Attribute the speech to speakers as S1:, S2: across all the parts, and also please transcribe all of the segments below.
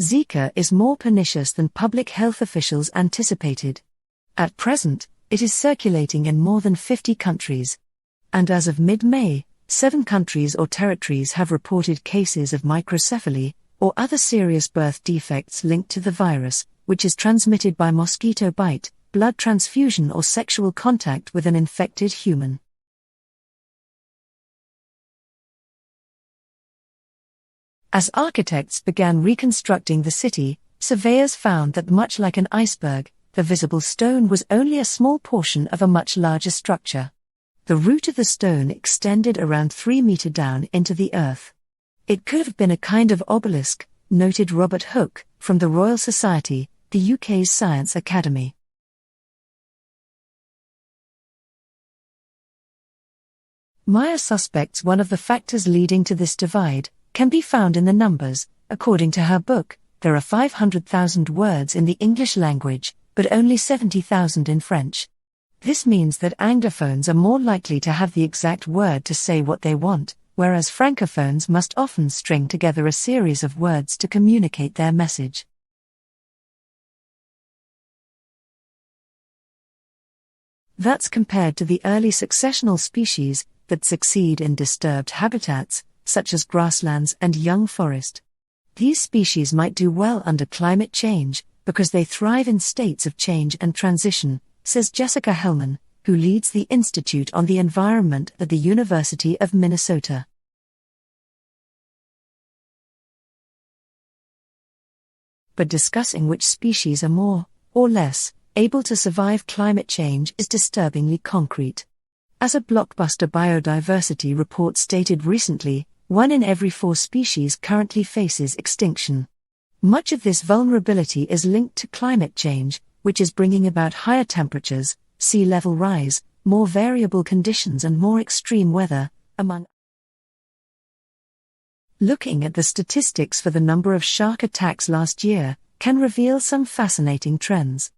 S1: Zika is more pernicious than public health officials anticipated. At present, it is circulating in more than 50 countries. And as of mid-May, 7 countries or territories have reported cases of microcephaly, or other serious birth defects linked to the virus, which is transmitted by mosquito bite, blood transfusion or sexual contact with an infected human. As architects began reconstructing the city, surveyors found that much like an iceberg, the visible stone was only a small portion of a much larger structure. The root of the stone extended around 3 meters down into the earth. It could have been a kind of obelisk, noted Robert Hooke, from the Royal Society, the UK's Science Academy. Meyer suspects one of the factors leading to this divide can be found in the numbers. According to her book, there are 500,000 words in the English language, but only 70,000 in French. This means that Anglophones are more likely to have the exact word to say what they want, whereas Francophones must often string together a series of words to communicate their message. That's compared to the early successional species that succeed in disturbed habitats, such as grasslands and young forest. These species might do well under climate change, because they thrive in states of change and transition, says Jessica Hellman, who leads the Institute on the Environment at the University of Minnesota. But discussing which species are more, or less, able to survive climate change is disturbingly concrete. As a blockbuster biodiversity report stated recently, 1 in every 4 species currently faces extinction. Much of this vulnerability is linked to climate change, which is bringing about higher temperatures, sea level rise, more variable conditions and more extreme weather, among. Looking at the statistics for the number of shark attacks last year can reveal some fascinating trends.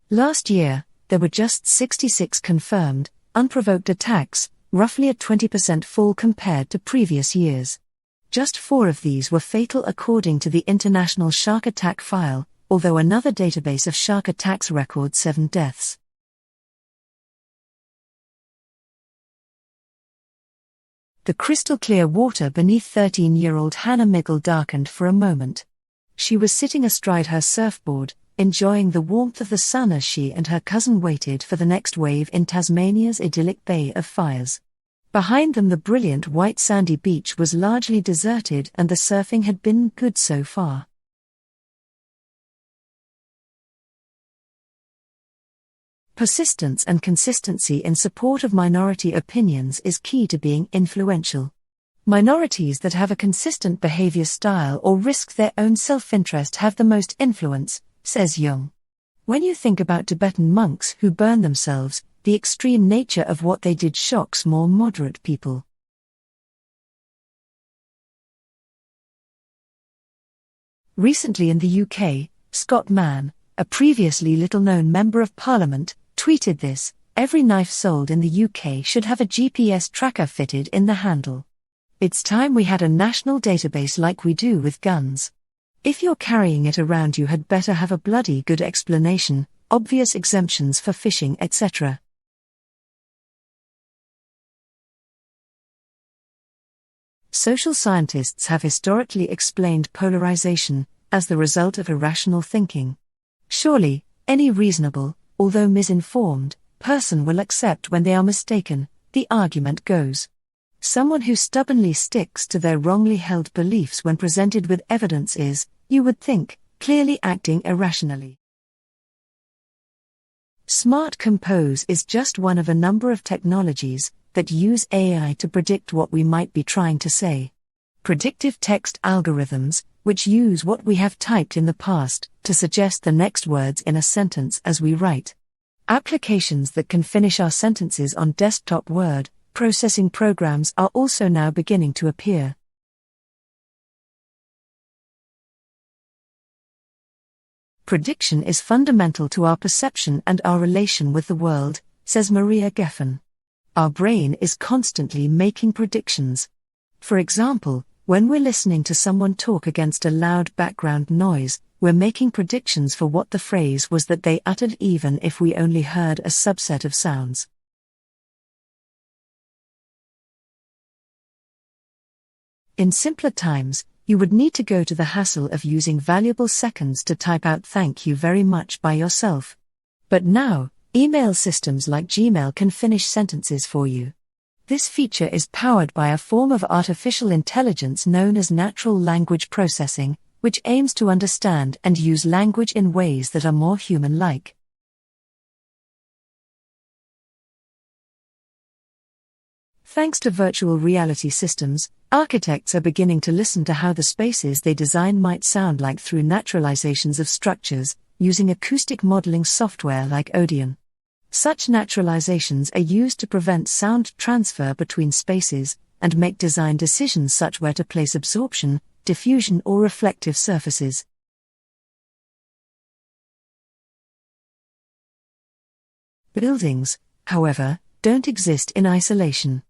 S1: Last year, there were just 66 confirmed, unprovoked attacks, roughly a 20% fall compared to previous years. Just 4 of these were fatal according to the International Shark Attack File, although another database of shark attacks records 7 deaths. The crystal-clear water beneath 13-year-old Hannah Miggle darkened for a moment. She was sitting astride her surfboard, enjoying the warmth of the sun as she and her cousin waited for the next wave in Tasmania's idyllic Bay of Fires. Behind them the brilliant white sandy beach was largely deserted and the surfing had been good so far. Persistence and consistency in support of minority opinions is key to being influential. Minorities that have a consistent behavior style or risk their own self-interest have the most influence, says Jung. When you think about Tibetan monks who burn themselves, the extreme nature of what they did shocks more moderate people. Recently in the UK, Scott Mann, a previously little-known Member of Parliament, tweeted this: "Every knife sold in the UK should have a GPS tracker fitted in the handle. It's time we had a national database like we do with guns. If you're carrying it around you had better have a bloody good explanation, obvious exemptions for fishing etc." Social scientists have historically explained polarization as the result of irrational thinking. Surely, any reasonable, although misinformed, person will accept when they are mistaken, the argument goes. Someone who stubbornly sticks to their wrongly held beliefs when presented with evidence is, you would think, clearly acting irrationally. Smart Compose is just one of a number of technologies that use AI to predict what we might be trying to say. Predictive text algorithms, which use what we have typed in the past to suggest the next words in a sentence as we write. Applications that can finish our sentences on desktop word processing programs are also now beginning to appear. Prediction is fundamental to our perception and our relation with the world, says Maria Geffen. Our brain is constantly making predictions. For example, When we're listening to someone talk against a loud background noise, we're making predictions for what the phrase was that they uttered, even if we only heard a subset of sounds. In simpler times, you would need to go to the hassle of using valuable seconds to type out "thank you very much" by yourself. But now, email systems like Gmail can finish sentences for you. This feature is powered by a form of artificial intelligence known as natural language processing, which aims to understand and use language in ways that are more human-like. Thanks to virtual reality systems, architects are beginning to listen to how the spaces they design might sound like through naturalizations of structures, using acoustic modeling software like Odeon. Such naturalizations are used to prevent sound transfer between spaces, and make design decisions such where to place absorption, diffusion or reflective surfaces. Buildings, however, don't exist in isolation.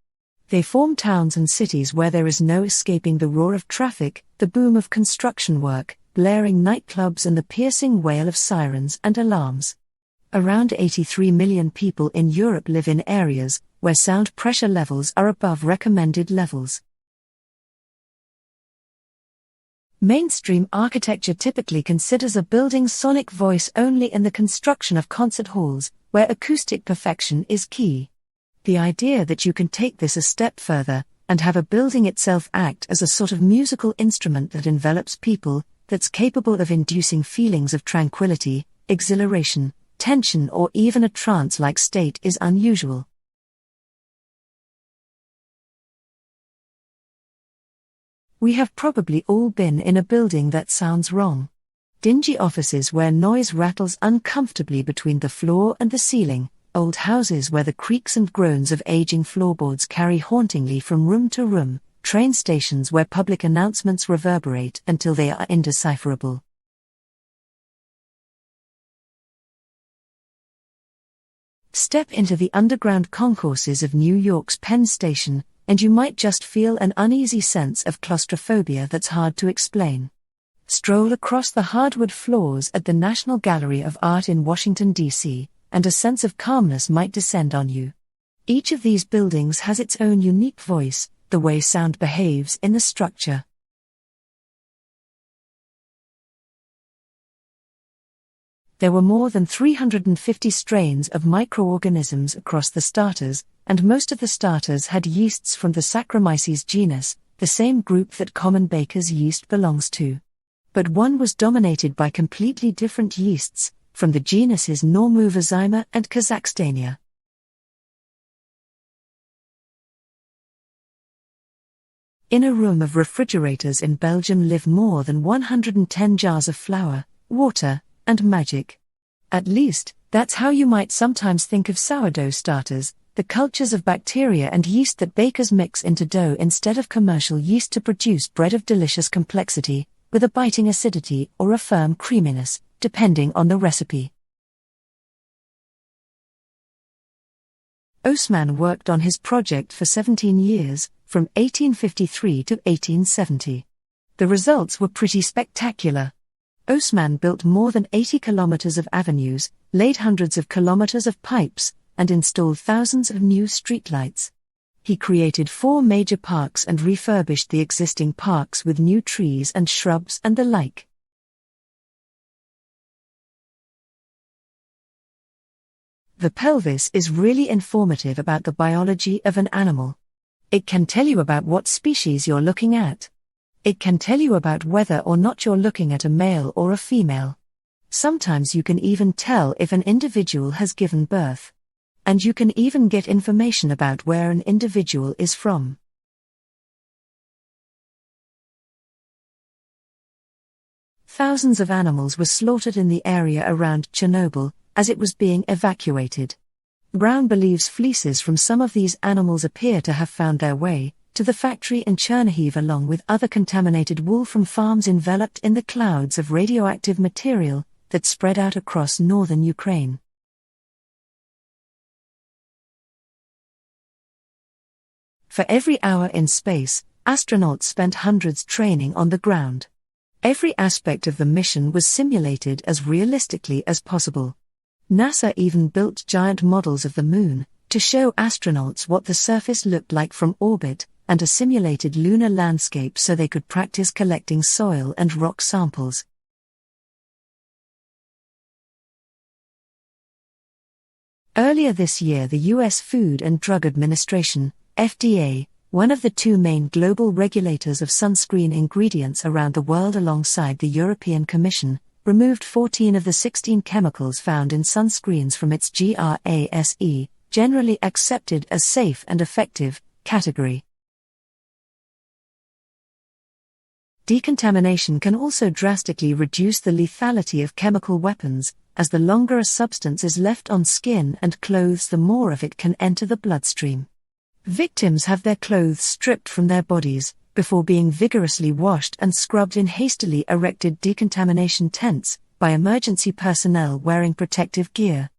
S1: They form towns and cities where there is no escaping the roar of traffic, the boom of construction work, blaring nightclubs and the piercing wail of sirens and alarms. Around 83 million people in Europe live in areas where sound pressure levels are above recommended levels. Mainstream architecture typically considers a building's sonic voice only in the construction of concert halls, where acoustic perfection is key. The idea that you can take this a step further, and have a building itself act as a sort of musical instrument that envelops people, that's capable of inducing feelings of tranquility, exhilaration, tension or even a trance-like state is unusual. We have probably all been in a building that sounds wrong. Dingy offices where noise rattles uncomfortably between the floor and the ceiling, old houses where the creaks and groans of aging floorboards carry hauntingly from room to room, train stations where public announcements reverberate until they are indecipherable. Step into the underground concourses of New York's Penn Station, and you might just feel an uneasy sense of claustrophobia that's hard to explain. Stroll across the hardwood floors at the National Gallery of Art in Washington, D.C., and a sense of calmness might descend on you. Each of these buildings has its own unique voice, the way sound behaves in the structure. There were more than 350 strains of microorganisms across the starters, and most of the starters had yeasts from the Saccharomyces genus, the same group that common baker's yeast belongs to. But one was dominated by completely different yeasts, from the genuses Normoovozyma and Kazakhstania. In a room of refrigerators in Belgium live more than 110 jars of flour, water, and magic. At least, that's how you might sometimes think of sourdough starters, the cultures of bacteria and yeast that bakers mix into dough instead of commercial yeast to produce bread of delicious complexity, with a biting acidity or a firm creaminess, depending on the recipe. Osman worked on his project for 17 years, from 1853 to 1870. The results were pretty spectacular. Osman built more than 80 kilometers of avenues, laid hundreds of kilometers of pipes, and installed thousands of new streetlights. He created 4 major parks and refurbished the existing parks with new trees and shrubs and the like. The pelvis is really informative about the biology of an animal. It can tell you about what species you're looking at. It can tell you about whether or not you're looking at a male or a female. Sometimes you can even tell if an individual has given birth. And you can even get information about where an individual is from. Thousands of animals were slaughtered in the area around Chernobyl as it was being evacuated. Brown believes fleeces from some of these animals appear to have found their way to the factory in Chernihiv along with other contaminated wool from farms enveloped in the clouds of radioactive material that spread out across northern Ukraine. For every hour in space, astronauts spent hundreds training on the ground. Every aspect of the mission was simulated as realistically as possible. NASA even built giant models of the Moon to show astronauts what the surface looked like from orbit, and a simulated lunar landscape so they could practice collecting soil and rock samples. Earlier this year, the U.S. Food and Drug Administration, FDA, one of the two main global regulators of sunscreen ingredients around the world alongside the European Commission, removed 14 of the 16 chemicals found in sunscreens from its GRASE, generally accepted as safe and effective, category. Decontamination can also drastically reduce the lethality of chemical weapons, as the longer a substance is left on skin and clothes, the more of it can enter the bloodstream. Victims have their clothes stripped from their bodies, before being vigorously washed and scrubbed in hastily erected decontamination tents, by emergency personnel wearing protective gear.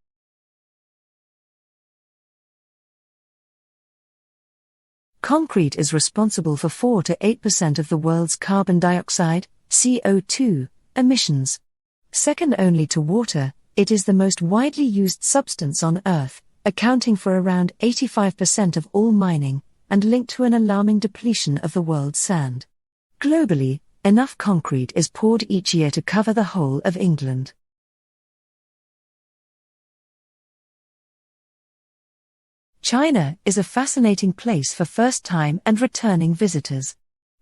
S1: Concrete is responsible for 4 to 8% of the world's carbon dioxide, CO2, emissions. Second only to water, it is the most widely used substance on Earth, accounting for around 85% of all mining, and linked to an alarming depletion of the world's sand. Globally, enough concrete is poured each year to cover the whole of England. China is a fascinating place for first-time and returning visitors.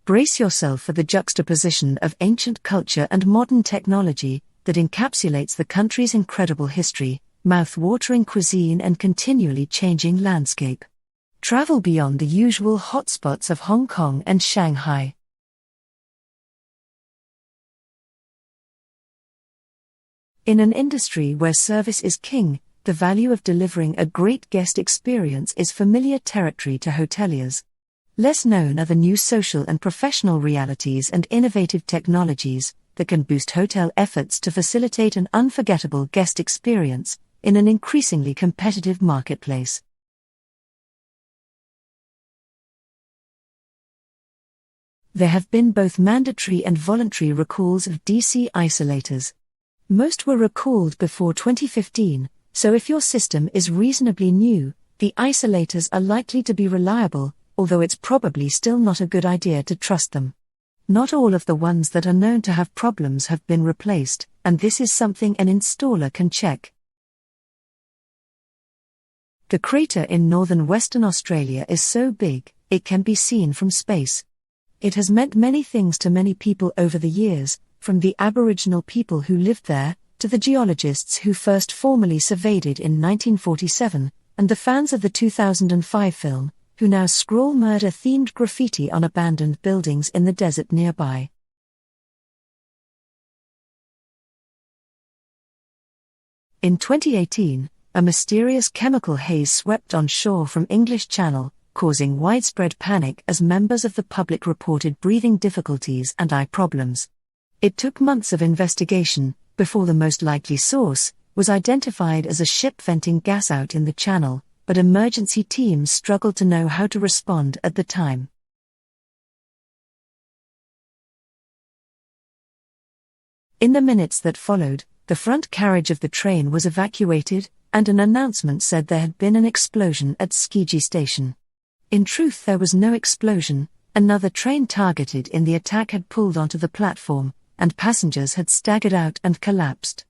S1: Brace yourself for the juxtaposition of ancient culture and modern technology that encapsulates the country's incredible history, mouth-watering cuisine and continually changing landscape. Travel beyond the usual hotspots of Hong Kong and Shanghai. In an industry where service is king, the value of delivering a great guest experience is familiar territory to hoteliers. Less known are the new social and professional realities and innovative technologies that can boost hotel efforts to facilitate an unforgettable guest experience in an increasingly competitive marketplace. There have been both mandatory and voluntary recalls of DC isolators. Most were recalled before 2015, so if your system is reasonably new, the isolators are likely to be reliable, although it's probably still not a good idea to trust them. Not all of the ones that are known to have problems have been replaced, and this is something an installer can check. The crater in northern Western Australia is so big, it can be seen from space. It has meant many things to many people over the years, from the Aboriginal people who lived there, to the geologists who first formally surveyed it in 1947, and the fans of the 2005 film, who now scroll murder-themed graffiti on abandoned buildings in the desert nearby. In 2018, a mysterious chemical haze swept on shore from English Channel, causing widespread panic as members of the public reported breathing difficulties and eye problems. It took months of investigation before the most likely source was identified as a ship venting gas out in the channel, but emergency teams struggled to know how to respond at the time. In the minutes that followed, the front carriage of the train was evacuated, and an announcement said there had been an explosion at Skiji station. In truth, there was no explosion. Another train targeted in the attack had pulled onto the platform, and passengers had staggered out and collapsed.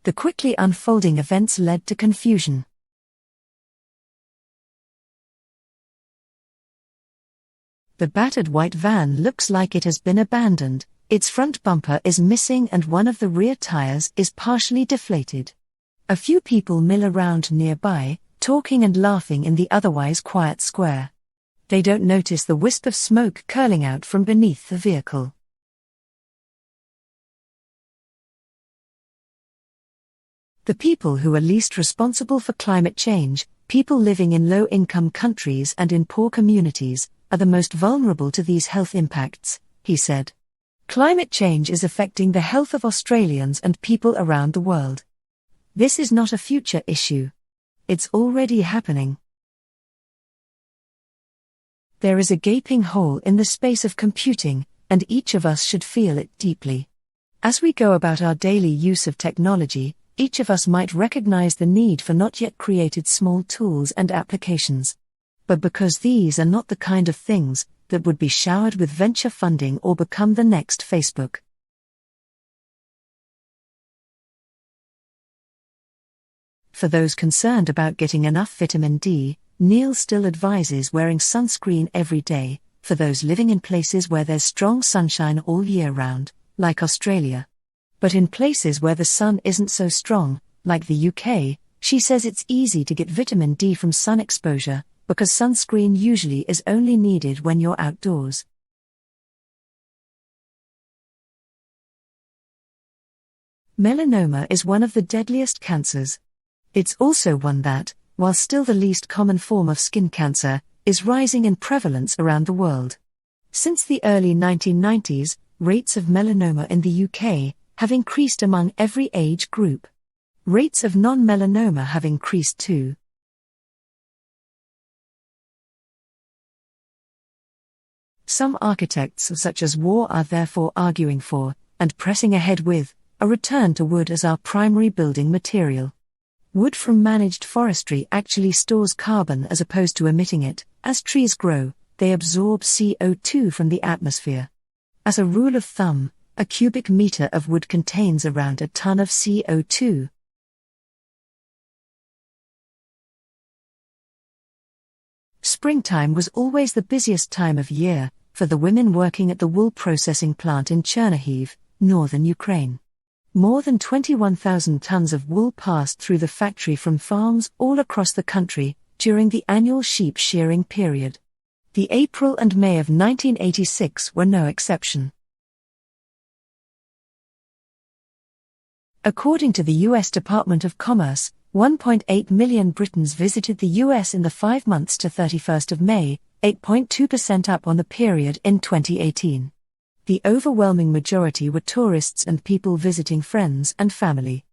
S1: The quickly unfolding events led to confusion. The battered white van looks like it has been abandoned. Its front bumper is missing and one of the rear tires is partially deflated. A few people mill around nearby, talking and laughing in the otherwise quiet square. They don't notice the wisp of smoke curling out from beneath the vehicle. The people who are least responsible for climate change, people living in low-income countries and in poor communities, are the most vulnerable to these health impacts, he said. Climate change is affecting the health of Australians and people around the world. This is not a future issue. It's already happening. There is a gaping hole in the space of computing, and each of us should feel it deeply. As we go about our daily use of technology, each of us might recognize the need for not yet created small tools and applications. But because these are not the kind of things that would be showered with venture funding or become the next Facebook. For those concerned about getting enough vitamin D, Neil still advises wearing sunscreen every day, for those living in places where there's strong sunshine all year round, like Australia. But in places where the sun isn't so strong, like the UK, she says it's easy to get vitamin D from sun exposure, because sunscreen usually is only needed when you're outdoors. Melanoma is one of the deadliest cancers. It's also one that, while still the least common form of skin cancer, is rising in prevalence around the world. Since the early 1990s, rates of melanoma in the UK have increased among every age group. Rates of non-melanoma have increased too. Some architects such as War are therefore arguing for, and pressing ahead with, a return to wood as our primary building material. Wood from managed forestry actually stores carbon as opposed to emitting it. As trees grow, they absorb CO2 from the atmosphere. As a rule of thumb, a cubic meter of wood contains around a ton of CO2. Springtime was always the busiest time of year for the women working at the wool processing plant in Chernihiv, northern Ukraine. More than 21,000 tons of wool passed through the factory from farms all across the country during the annual sheep shearing period. The April and May of 1986 were no exception. According to the U.S. Department of Commerce, 1.8 million Britons visited the U.S. in the 5 months to 31st of May, 8.2% up on the period in 2018. The overwhelming majority were tourists and people visiting friends and family.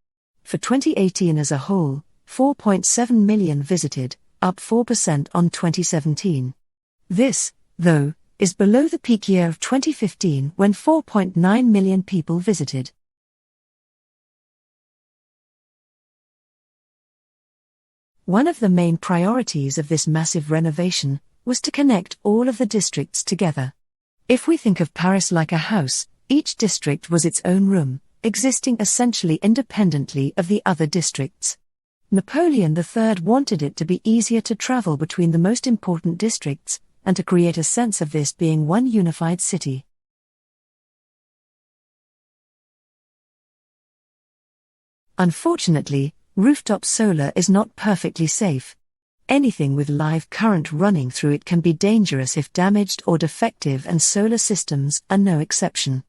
S1: For 2018 as a whole, 4.7 million visited, up 4% on 2017. This, though, is below the peak year of 2015 when 4.9 million people visited. One of the main priorities of this massive renovation was to connect all of the districts together. If we think of Paris like a house, each district was its own room, existing essentially independently of the other districts. Napoleon III wanted it to be easier to travel between the most important districts, and to create a sense of this being one unified city. Unfortunately, rooftop solar is not perfectly safe. Anything with live current running through it can be dangerous if damaged or defective, and solar systems are no exception.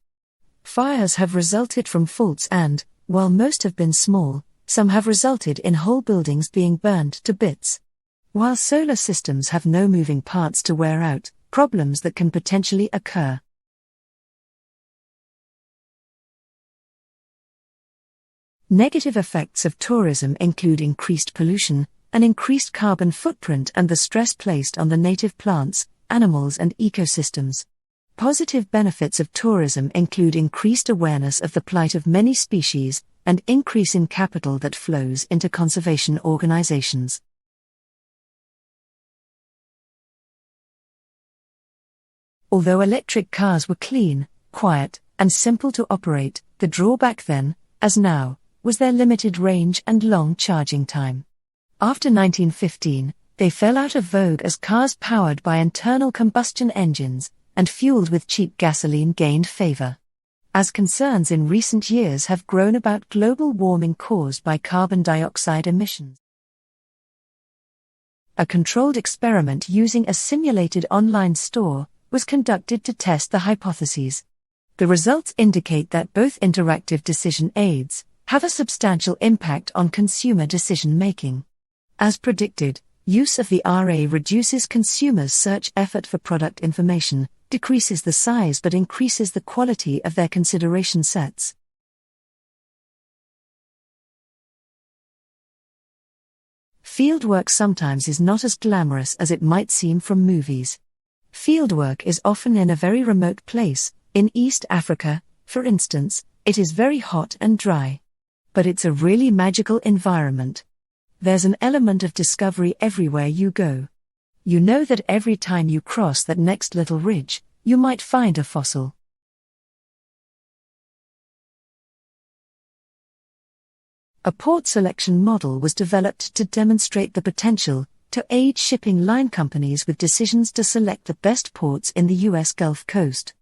S1: Fires have resulted from faults and, while most have been small, some have resulted in whole buildings being burned to bits. While solar systems have no moving parts to wear out, problems that can potentially occur. Negative effects of tourism include increased pollution, an increased carbon footprint, and the stress placed on the native plants, animals, and ecosystems. Positive benefits of tourism include increased awareness of the plight of many species, and increase in capital that flows into conservation organizations. Although electric cars were clean, quiet, and simple to operate, the drawback then, as now, was their limited range and long charging time. After 1915, they fell out of vogue as cars powered by internal combustion engines and fueled with cheap gasoline gained favor. As concerns in recent years have grown about global warming caused by carbon dioxide emissions. A controlled experiment using a simulated online store was conducted to test the hypotheses. The results indicate that both interactive decision aids have a substantial impact on consumer decision-making. As predicted, use of the RA reduces consumers' search effort for product information, decreases the size but increases the quality of their consideration sets. Fieldwork sometimes is not as glamorous as it might seem from movies. Fieldwork is often in a very remote place. In East Africa, for instance, it is very hot and dry. But it's a really magical environment. There's an element of discovery everywhere you go. You know that every time you cross that next little ridge, you might find a fossil. A port selection model was developed to demonstrate the potential to aid shipping line companies with decisions to select the best ports in the U.S. Gulf Coast.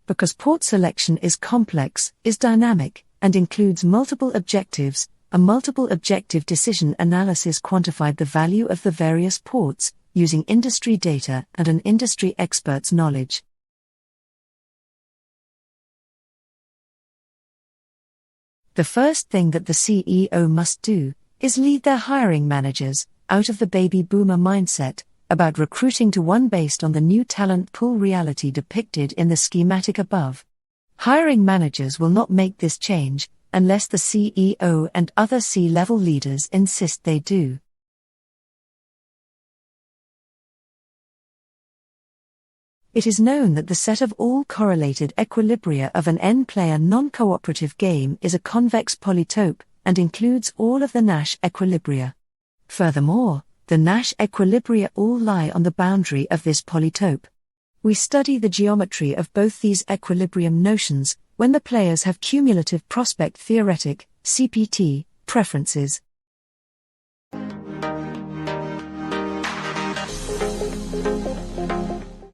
S1: Because port selection is complex, is dynamic, and includes multiple objectives, a multiple objective decision analysis quantified the value of the various ports, using industry data and an industry expert's knowledge. The first thing that the CEO must do is lead their hiring managers out of the baby boomer mindset about recruiting to one based on the new talent pool reality depicted in the schematic above. Hiring managers will not make this change unless the CEO and other C-level leaders insist they do. It is known that the set of all correlated equilibria of an n-player non-cooperative game is a convex polytope and includes all of the Nash equilibria. Furthermore, the Nash equilibria all lie on the boundary of this polytope. We study the geometry of both these equilibrium notions when the players have cumulative prospect theoretic (CPT) preferences.